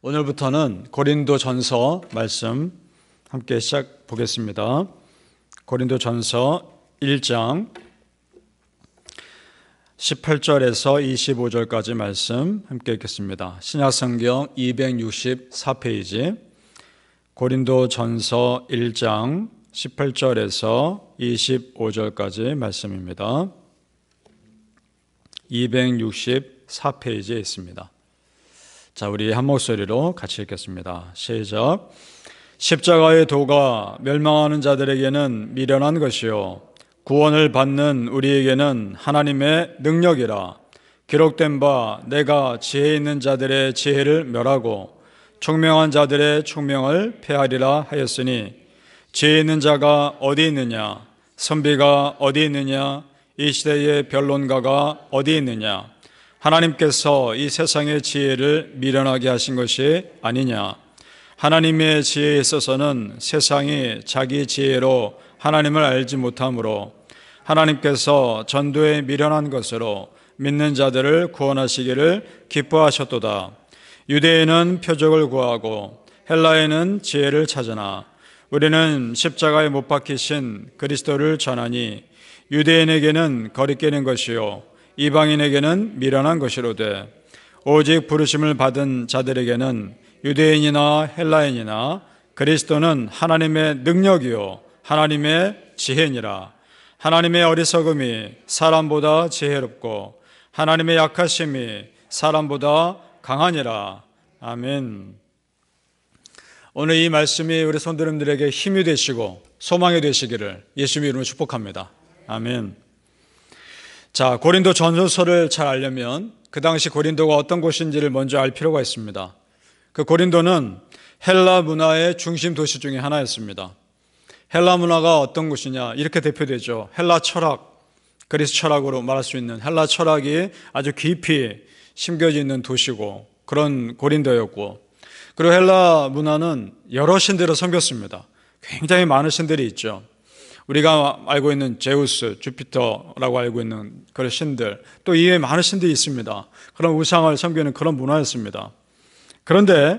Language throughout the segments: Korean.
오늘부터는 고린도전서 말씀 함께 시작 보겠습니다. 고린도전서 1장 18절에서 25절까지 말씀 함께 읽겠습니다. 신약성경 264페이지 고린도전서 1장 18절에서 25절까지 말씀입니다. 264페이지에 있습니다. 자, 우리 한 목소리로 같이 읽겠습니다. 시작. 십자가의 도가 멸망하는 자들에게는 미련한 것이요 구원을 받는 우리에게는 하나님의 능력이라. 기록된 바 내가 지혜 있는 자들의 지혜를 멸하고 총명한 자들의 총명을 폐하리라 하였으니, 지혜 있는 자가 어디 있느냐? 선비가 어디 있느냐? 이 시대의 변론가가 어디 있느냐? 하나님께서 이 세상의 지혜를 미련하게 하신 것이 아니냐? 하나님의 지혜에 있어서는 세상이 자기 지혜로 하나님을 알지 못하므로 하나님께서 전도에 미련한 것으로 믿는 자들을 구원하시기를 기뻐하셨도다. 유대인은 표적을 구하고 헬라인은 지혜를 찾으나 우리는 십자가에 못 박히신 그리스도를 전하니, 유대인에게는 거리끼는 것이요 이방인에게는 미련한 것이로되 오직 부르심을 받은 자들에게는 유대인이나 헬라인이나 그리스도는 하나님의 능력이요 하나님의 지혜니라. 하나님의 어리석음이 사람보다 지혜롭고 하나님의 약하심이 사람보다 강하니라. 아멘. 오늘 이 말씀이 우리 성도님들에게 힘이 되시고 소망이 되시기를 예수님의 이름으로 축복합니다. 아멘. 자, 고린도 전서를 잘 알려면 그 당시 고린도가 어떤 곳인지를 먼저 알 필요가 있습니다. 그 고린도는 헬라 문화의 중심 도시 중에 하나였습니다. 헬라 문화가 어떤 곳이냐, 이렇게 대표되죠. 헬라 철학, 그리스 철학으로 말할 수 있는 헬라 철학이 아주 깊이 심겨져 있는 도시고 그런 고린도였고, 그리고 헬라 문화는 여러 신들을 섬겼습니다. 굉장히 많은 신들이 있죠. 우리가 알고 있는 제우스, 주피터라고 알고 있는 그런 신들, 또 이외에 많은 신들이 있습니다. 그런 우상을 섬기는 그런 문화였습니다. 그런데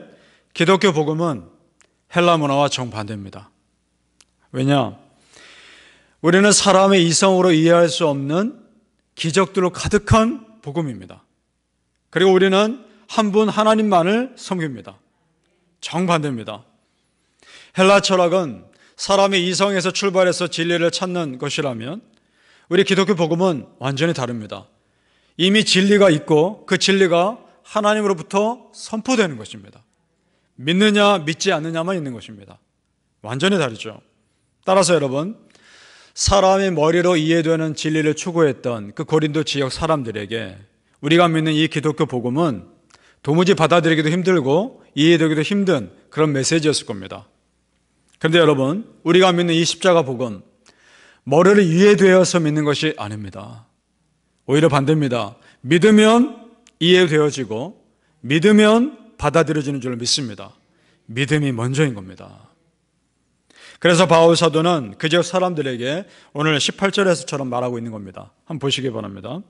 기독교 복음은 헬라 문화와 정반대입니다. 왜냐? 우리는 사람의 이성으로 이해할 수 없는 기적들로 가득한 복음입니다. 그리고 우리는 한 분 하나님만을 섬깁니다. 정반대입니다. 헬라 철학은 사람의 이성에서 출발해서 진리를 찾는 것이라면 우리 기독교 복음은 완전히 다릅니다. 이미 진리가 있고 그 진리가 하나님으로부터 선포되는 것입니다. 믿느냐 믿지 않느냐만 있는 것입니다. 완전히 다르죠. 따라서 여러분, 사람의 머리로 이해되는 진리를 추구했던 그 고린도 지역 사람들에게 우리가 믿는 이 기독교 복음은 도무지 받아들이기도 힘들고 이해되기도 힘든 그런 메시지였을 겁니다. 그런데 여러분, 우리가 믿는 이 십자가 복음, 머리를 이해되어서 믿는 것이 아닙니다. 오히려 반대입니다. 믿으면 이해되어지고 믿으면 받아들여지는 줄 믿습니다. 믿음이 먼저인 겁니다. 그래서 바울 사도는 그 지역 사람들에게 오늘 18절에서처럼 말하고 있는 겁니다. 한번 보시기 바랍니다.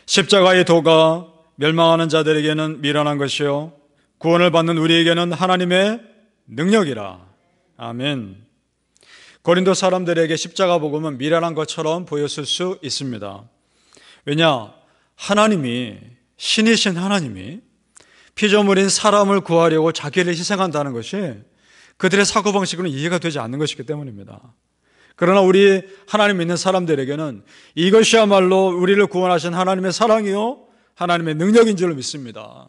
십자가의 도가 멸망하는 자들에게는 미련한 것이요 구원을 받는 우리에게는 하나님의 능력이라. 아멘. 고린도 사람들에게 십자가 복음은 미련한 것처럼 보였을 수 있습니다. 왜냐? 하나님이, 신이신 하나님이 피조물인 사람을 구하려고 자기를 희생한다는 것이 그들의 사고방식으로는 이해가 되지 않는 것이기 때문입니다. 그러나 우리 하나님 믿는 사람들에게는 이것이야말로 우리를 구원하신 하나님의 사랑이요 하나님의 능력인 줄로 믿습니다.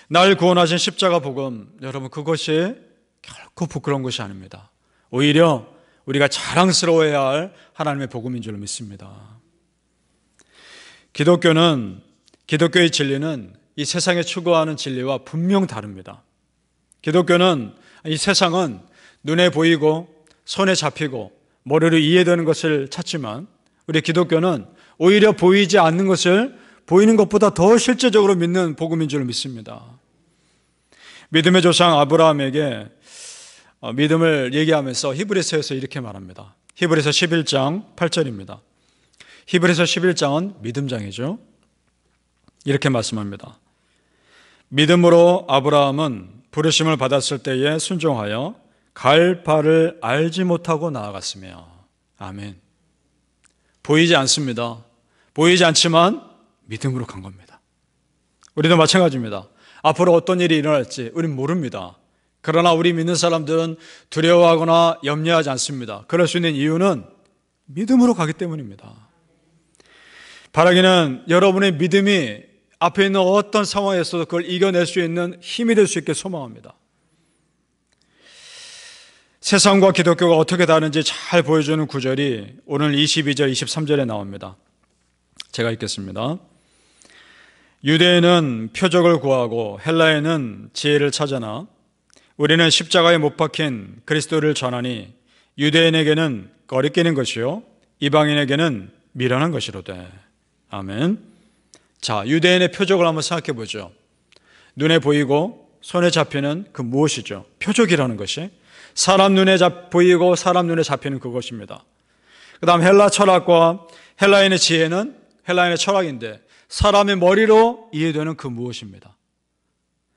날 구원하신 십자가 복음, 여러분, 그것이 결코 부끄러운 것이 아닙니다. 오히려 우리가 자랑스러워해야 할 하나님의 복음인 줄로 믿습니다. 기독교의 진리는 이 세상에 추구하는 진리와 분명 다릅니다. 기독교는 이 세상은 눈에 보이고 손에 잡히고 머리로 이해되는 것을 찾지만, 우리 기독교는 오히려 보이지 않는 것을 보이는 것보다 더 실제적으로 믿는 복음인 줄 믿습니다. 믿음의 조상 아브라함에게 믿음을 얘기하면서 히브리서에서 이렇게 말합니다. 히브리서 11장 8절입니다. 히브리서 11장은 믿음장이죠. 이렇게 말씀합니다. 믿음으로 아브라함은 부르심을 받았을 때에 순종하여 갈 바를 알지 못하고 나아갔으며. 아멘. 보이지 않습니다. 보이지 않지만 믿음으로 간 겁니다. 우리도 마찬가지입니다. 앞으로 어떤 일이 일어날지 우린 모릅니다. 그러나 우리 믿는 사람들은 두려워하거나 염려하지 않습니다. 그럴 수 있는 이유는 믿음으로 가기 때문입니다. 바라기는 여러분의 믿음이 앞에 있는 어떤 상황에서도 그걸 이겨낼 수 있는 힘이 될 수 있게 소망합니다. 세상과 기독교가 어떻게 다른지 잘 보여주는 구절이 오늘 22절, 23절에 나옵니다. 제가 읽겠습니다. 유대인은 표적을 구하고 헬라인은 지혜를 찾아나 우리는 십자가에 못 박힌 그리스도를 전하니 유대인에게는 거리끼는 것이요 이방인에게는 미련한 것이로되. 아멘. 자, 유대인의 표적을 한번 생각해 보죠. 눈에 보이고 손에 잡히는 그 무엇이죠? 표적이라는 것이 사람 눈에 보이고 사람 눈에 잡히는 그것입니다. 그 다음 헬라 철학과 헬라인의 지혜는 헬라인의 철학인데 사람의 머리로 이해되는 그 무엇입니다.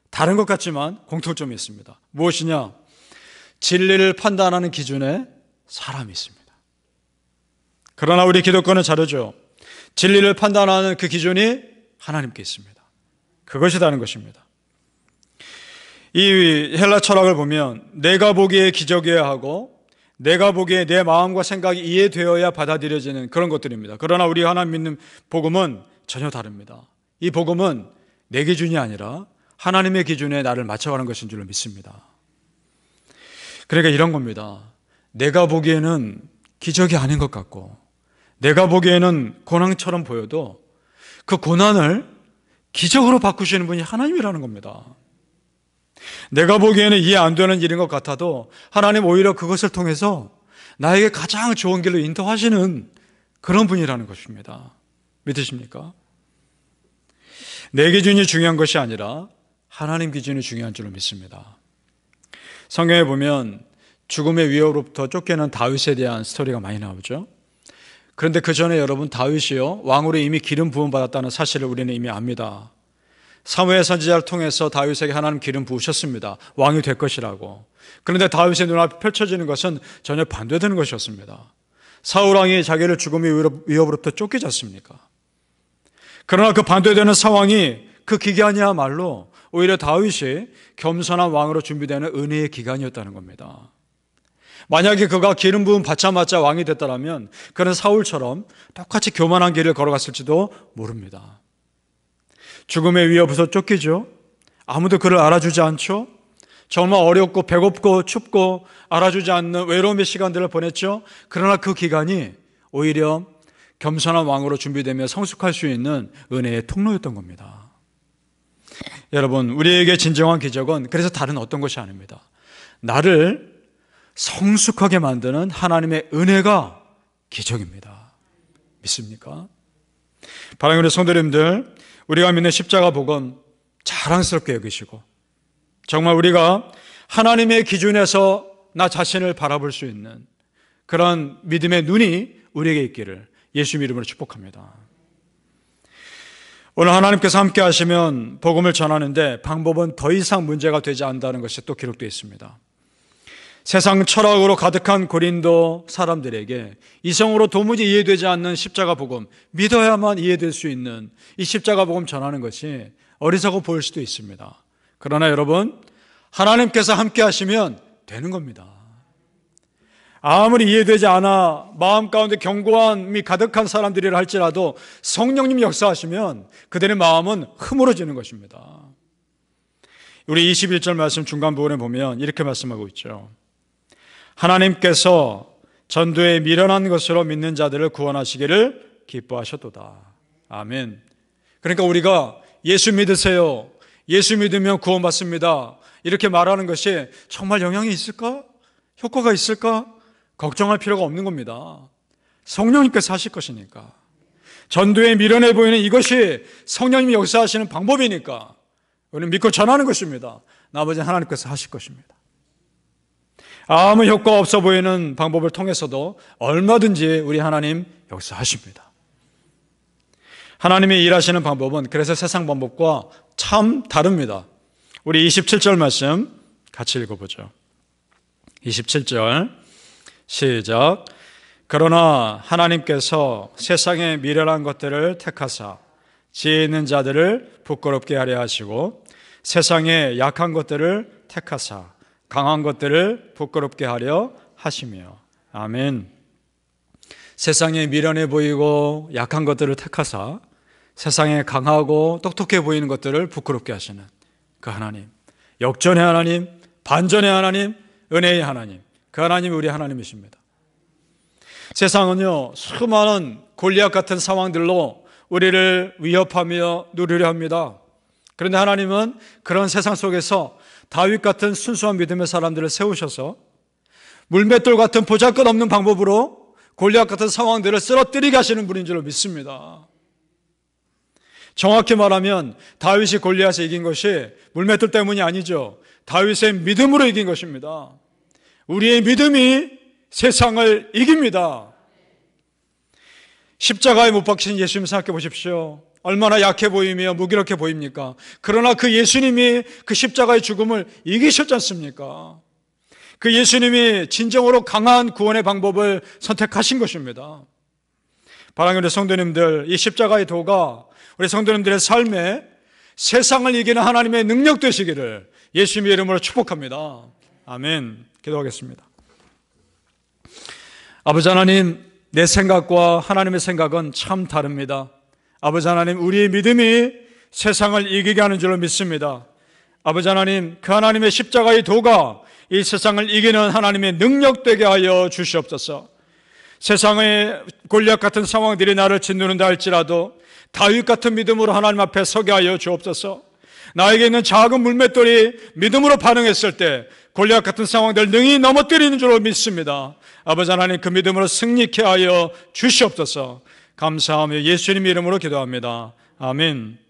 다른 것 같지만 공통점이 있습니다. 무엇이냐? 진리를 판단하는 기준에 사람이 있습니다. 그러나 우리 기독교는 다르죠. 진리를 판단하는 그 기준이 하나님께 있습니다. 그것이 다른 것입니다. 이 헬라 철학을 보면 내가 보기에 기적이어야 하고 내가 보기에 내 마음과 생각이 이해되어야 받아들여지는 그런 것들입니다. 그러나 우리 하나님 믿는 복음은 전혀 다릅니다. 이 복음은 내 기준이 아니라 하나님의 기준에 나를 맞춰가는 것인 줄로 믿습니다. 그러니까 이런 겁니다. 내가 보기에는 기적이 아닌 것 같고 내가 보기에는 고난처럼 보여도 그 고난을 기적으로 바꾸시는 분이 하나님이라는 겁니다. 내가 보기에는 이해 안 되는 일인 것 같아도 하나님 오히려 그것을 통해서 나에게 가장 좋은 길로 인도하시는 그런 분이라는 것입니다. 믿으십니까? 내 기준이 중요한 것이 아니라 하나님 기준이 중요한 줄로 믿습니다. 성경에 보면 죽음의 위협으로부터 쫓겨난 다윗에 대한 스토리가 많이 나오죠. 그런데 그 전에 여러분 다윗이요 왕으로 이미 기름 부음 받았다는 사실을 우리는 이미 압니다. 사무엘 선지자를 통해서 다윗에게 하나님 기름 부으셨습니다. 왕이 될 것이라고. 그런데 다윗의 눈앞에 펼쳐지는 것은 전혀 반대되는 것이었습니다. 사울 왕이 자기를 죽음의 위협으로부터 쫓기지 않습니까? 그러나 그 반대되는 상황이 그 기간이야말로 오히려 다윗이 겸손한 왕으로 준비되는 은혜의 기간이었다는 겁니다. 만약에 그가 기름 부음 받자마자 왕이 됐다면 그는 사울처럼 똑같이 교만한 길을 걸어갔을지도 모릅니다. 죽음의 위협에서 쫓기죠. 아무도 그를 알아주지 않죠. 정말 어렵고 배고프고 춥고 알아주지 않는 외로움의 시간들을 보냈죠. 그러나 그 기간이 오히려 겸손한 왕으로 준비되며 성숙할 수 있는 은혜의 통로였던 겁니다. 여러분, 우리에게 진정한 기적은 그래서 다른 어떤 것이 아닙니다. 나를 성숙하게 만드는 하나님의 은혜가 기적입니다. 믿습니까? 사랑하는 성도님들, 우리가 믿는 십자가 복음 자랑스럽게 여기시고 정말 우리가 하나님의 기준에서 나 자신을 바라볼 수 있는 그런 믿음의 눈이 우리에게 있기를 예수 이름으로 축복합니다. 오늘 하나님께서 함께 하시면 복음을 전하는데 방법은 더 이상 문제가 되지 않는다는 것이 또 기록되어 있습니다. 세상 철학으로 가득한 고린도 사람들에게 이성으로 도무지 이해되지 않는 십자가 복음, 믿어야만 이해될 수 있는 이 십자가 복음 전하는 것이 어리석어 보일 수도 있습니다. 그러나 여러분, 하나님께서 함께 하시면 되는 겁니다. 아무리 이해되지 않아 마음 가운데 견고함이 가득한 사람들이라 할지라도 성령님 역사하시면 그들의 마음은 흐물어지는 것입니다. 우리 21절 말씀 중간 부분에 보면 이렇게 말씀하고 있죠. 하나님께서 전도에 미련한 것으로 믿는 자들을 구원하시기를 기뻐하셨도다. 아멘. 그러니까 우리가 예수 믿으세요, 예수 믿으면 구원받습니다, 이렇게 말하는 것이 정말 영향이 있을까? 효과가 있을까? 걱정할 필요가 없는 겁니다. 성령님께서 하실 것이니까. 전도에 미련해 보이는 이것이 성령님이 역사하시는 방법이니까 우리는 믿고 전하는 것입니다. 나머지는 하나님께서 하실 것입니다. 아무 효과 없어 보이는 방법을 통해서도 얼마든지 우리 하나님 역사하십니다. 하나님이 일하시는 방법은 그래서 세상 방법과 참 다릅니다. 우리 27절 말씀 같이 읽어보죠. 27절 시작. 그러나 하나님께서 세상의 미련한 것들을 택하사 지혜 있는 자들을 부끄럽게 하려 하시고 세상의 약한 것들을 택하사 강한 것들을 부끄럽게 하려 하시며. 아멘. 세상에 미련해 보이고 약한 것들을 택하사 세상에 강하고 똑똑해 보이는 것들을 부끄럽게 하시는 그 하나님, 역전의 하나님, 반전의 하나님, 은혜의 하나님, 그 하나님이 우리 하나님이십니다. 세상은요, 수많은 골리앗 같은 상황들로 우리를 위협하며 누르려 합니다. 그런데 하나님은 그런 세상 속에서 다윗 같은 순수한 믿음의 사람들을 세우셔서 물맷돌 같은 보잘것없는 방법으로 골리앗 같은 상황들을 쓰러뜨리게 하시는 분인 줄로 믿습니다. 정확히 말하면 다윗이 골리앗을 이긴 것이 물맷돌 때문이 아니죠. 다윗의 믿음으로 이긴 것입니다. 우리의 믿음이 세상을 이깁니다. 십자가에 못 박힌 예수님 생각해 보십시오. 얼마나 약해 보이며 무기력해 보입니까? 그러나 그 예수님이 그 십자가의 죽음을 이기셨지 않습니까? 그 예수님이 진정으로 강한 구원의 방법을 선택하신 것입니다. 사랑하는 성도님들, 이 십자가의 도가 우리 성도님들의 삶에 세상을 이기는 하나님의 능력 되시기를 예수님의 이름으로 축복합니다. 아멘. 기도하겠습니다. 아버지 하나님, 내 생각과 하나님의 생각은 참 다릅니다. 아버지 하나님, 우리의 믿음이 세상을 이기게 하는 줄로 믿습니다. 아버지 하나님, 그 하나님의 십자가의 도가 이 세상을 이기는 하나님의 능력 되게 하여 주시옵소서. 세상의 골리앗 같은 상황들이 나를 짓누른다 할지라도 다윗 같은 믿음으로 하나님 앞에 서게 하여 주옵소서. 나에게 있는 작은 물맷돌이 믿음으로 반응했을 때 골리앗 같은 상황들 능히 넘어뜨리는 줄로 믿습니다. 아버지 하나님, 그 믿음으로 승리케 하여 주시옵소서. 감사하며 예수님 이름으로 기도합니다. 아멘.